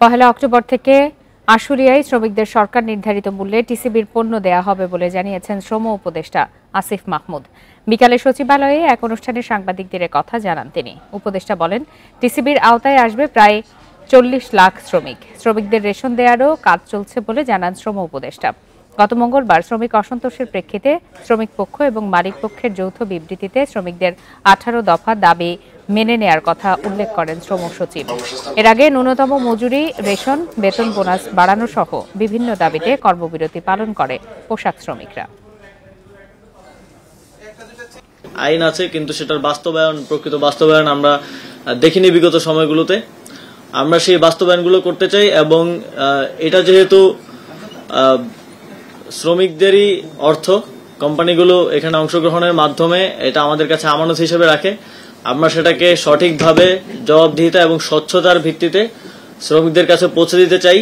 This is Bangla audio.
1 অক্টোবর থেকে আশুলিয়ায় শ্রমিকদের সরকার নির্ধারিত মূল্যে টিসিবির পণ্য দেয়া হবে বলে জানিয়েছেন শ্রম উপদেষ্টা আসিফ মাহমুদ। বিকালে সচিবালয়ে এক অনুষ্ঠানে সাংবাদিকদের কথা জানান তিনি। উপদেষ্টা বলেন, টিসিবির আওতায় আসবে প্রায় 40 লাখ শ্রমিক। শ্রমিকদের রেশন দেওয়ারও কাজ চলছে বলে জানান শ্রম উপদেষ্টা। গত মঙ্গলবার শ্রমিক অসন্তোষের প্রেক্ষিতে শ্রমিক পক্ষ এবং মালিক পক্ষের যৌথ বিবৃতিতে শ্রমিকদের 18 দফা দাবি মেনে নেয়ার কথা উল্লেখ করেন শ্রম সচিব। এর আগে ন্যূনতম মজুরি, রেশন, বেতন বোনাস বাড়ানো সহ বিভিন্ন দাবিতে কর্মবিরতি পালন করে পোশাক শ্রমিকরা। আইন আছে, কিন্তু সেটার প্রকৃত বাস্তবায়ন আমরা দেখিনি বিগত সময়গুলোতে। আমরা সেই বাস্তবায়নগুলো করতে চাই এবং এটা যেহেতু শ্রমিকদেরই অর্থ, কোম্পানিগুলো এখানে অংশগ্রহণের মাধ্যমে এটা আমাদের কাছে আমানত হিসেবে রাখে। আমরা সেটাকে সঠিকভাবে জবাবদিহিতা এবং স্বচ্ছতার ভিত্তিতে শ্রমিকদের কাছে পৌঁছে দিতে চাই।